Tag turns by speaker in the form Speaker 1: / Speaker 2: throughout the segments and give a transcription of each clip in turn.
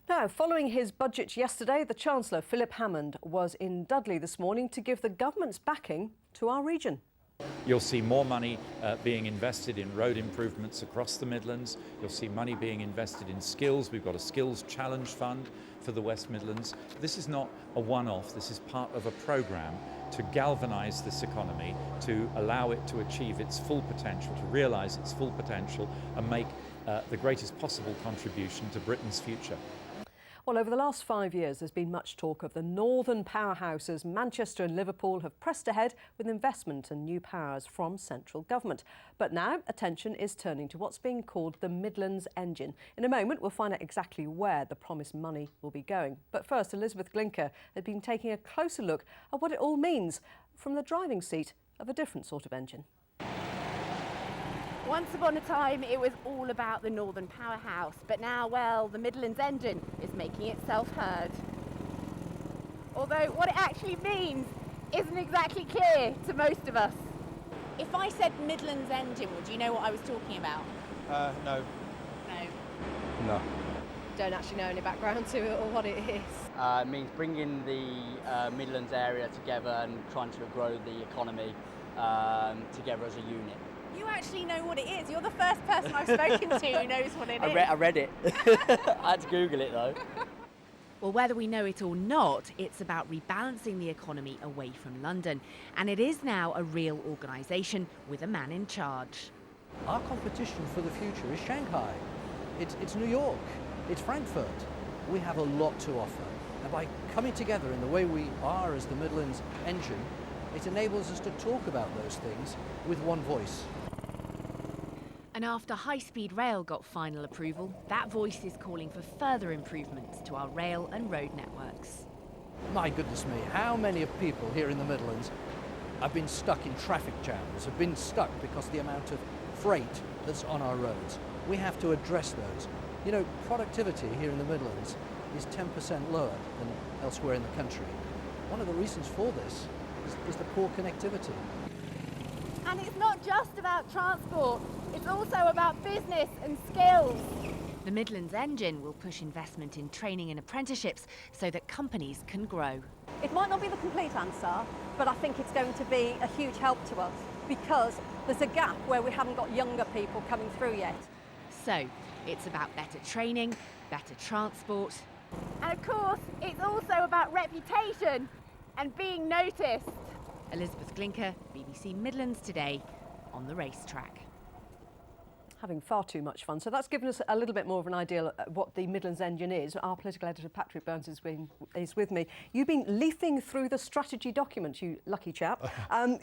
Speaker 1: Now, following his budget yesterday, the Chancellor, Philip Hammond, was in Dudley this morning to give the government's backing to our region.
Speaker 2: You'll see more money being invested in road improvements across the Midlands. You'll see money being invested in skills. We've got a skills challenge fund for the West Midlands. This is not a one-off. This is part of a programme to galvanise this economy, to allow it to achieve its full potential, to realise its full potential and make the greatest possible contribution to Britain's future.
Speaker 1: Well, over the last 5 years, there's been much talk of the northern powerhouses. Manchester and Liverpool have pressed ahead with investment and new powers from central government. But now attention is turning to what's being called the Midlands engine. In a moment, we'll find out exactly where the promised money will be going. But first, Elizabeth Glinker has been taking a closer look at what it all means from the driving seat of a different sort of engine.
Speaker 3: Once upon a time, it was all about the northern powerhouse, but now, well, the Midlands engine is making itself heard. Although what it actually means isn't exactly clear to most of us. If I said Midlands engine, would you know what I was talking about?
Speaker 4: No.
Speaker 3: No.
Speaker 4: No.
Speaker 5: Don't actually know any background to it or what it is.
Speaker 6: It means bringing the Midlands area together and trying to grow the economy together as a unit.
Speaker 3: You actually know what it is. You're the first person I've spoken to who knows what it is.
Speaker 6: I read it. I had to Google it though.
Speaker 7: Well, whether we know it or not, it's about rebalancing the economy away from London. And it is now a real organisation with a man in charge.
Speaker 8: Our competition for the future is Shanghai. It's New York. It's Frankfurt. We have a lot to offer. And by coming together in the way we are as the Midlands engine, it enables us to talk about those things with one voice.
Speaker 7: And after high-speed rail got final approval, that voice is calling for further improvements to our rail and road networks.
Speaker 8: My goodness me, how many of people here in the Midlands have been stuck in traffic jams, have been stuck because of the amount of freight that's on our roads. We have to address those. You know, productivity here in the Midlands is 10% lower than elsewhere in the country. One of the reasons for this is the poor connectivity.
Speaker 3: And it's not just about transport, it's also about business and skills.
Speaker 7: The Midlands engine will push investment in training and apprenticeships so that companies can grow.
Speaker 5: It might not be the complete answer, but I think it's going to be a huge help to us because there's a gap where we haven't got younger people coming through yet.
Speaker 7: So, it's about better training, better transport.
Speaker 3: And of course, it's also about reputation and being noticed.
Speaker 7: Elizabeth Glinker, BBC Midlands Today, on the racetrack.
Speaker 1: Having far too much fun. So that's given us a little bit more of an idea of what the Midlands engine is. Our political editor, Patrick Burns, is with me. You've been leafing through the strategy document, you lucky chap.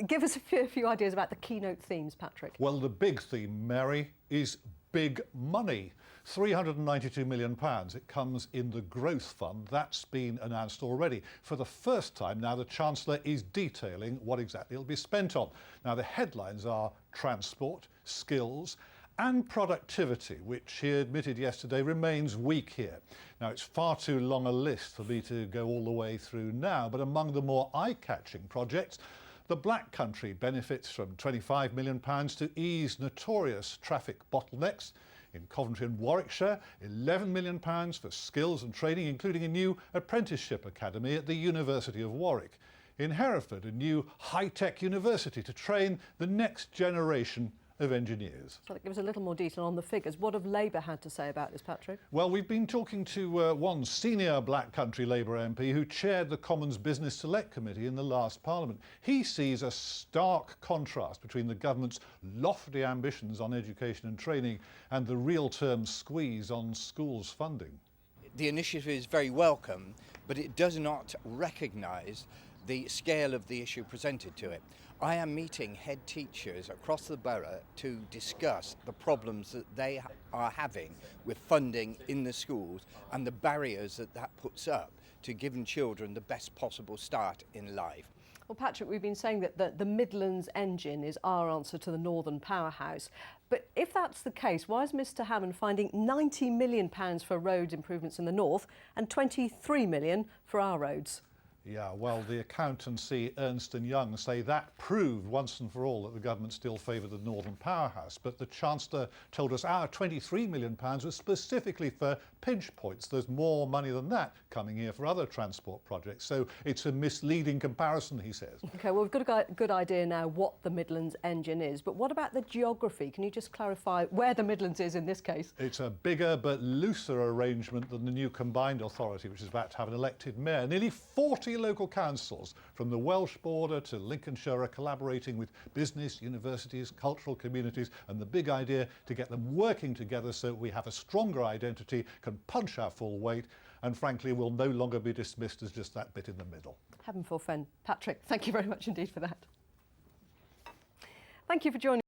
Speaker 1: Give us a few ideas about the keynote themes, Patrick.
Speaker 9: Well, the big theme, Mary, is big money. £392 million. It comes in the growth fund. That's been announced already. For the first time now, the Chancellor is detailing what exactly it'll be spent on. Now, the headlines are transport, skills and productivity, which he admitted yesterday remains weak here. Now, it's far too long a list for me to go all the way through now, but among the more eye-catching projects, the Black Country benefits from £25 million to ease notorious traffic bottlenecks. In Coventry and Warwickshire, £11 million for skills and training, including a new apprenticeship academy at the University of Warwick. In Hereford, a new high-tech university to train the next generation of engineers.
Speaker 1: So that gives us a little more detail on the figures. What have Labour had to say about this, Patrick?
Speaker 9: Well, we've been talking to one senior Black Country Labour MP who chaired the Commons Business Select Committee in the last Parliament. He sees a stark contrast between the government's lofty ambitions on education and training and the real-term squeeze on schools funding.
Speaker 4: The initiative is very welcome, but it does not recognise the scale of the issue presented to it. I am meeting head teachers across the borough to discuss the problems that they are having with funding in the schools and the barriers that puts up to giving children the best possible start in life.
Speaker 1: Well, Patrick, we've been saying that the Midlands engine is our answer to the northern powerhouse. But if that's the case, why is Mr Hammond finding £90 million for road improvements in the north and £23 million for our roads?
Speaker 9: Yeah, well, the accountancy Ernst & Young say that proved once and for all that the government still favoured the Northern Powerhouse. But the Chancellor told us our £23 million was specifically for pinch points. There's more money than that coming here for other transport projects. So it's a misleading comparison, he says.
Speaker 1: OK, well, we've got a good idea now what the Midlands engine is. But what about the geography? Can you just clarify where the Midlands is in this case?
Speaker 9: It's a bigger but looser arrangement than the new combined authority, which is about to have an elected mayor. Nearly 40 local councils from the Welsh border to Lincolnshire are collaborating with business, universities, cultural communities, and the big idea to get them working together so we have a stronger identity, can punch our full weight, and frankly will no longer be dismissed as just that bit in the middle.
Speaker 1: Heaven forfend. Patrick, thank you very much indeed for that. Thank you for joining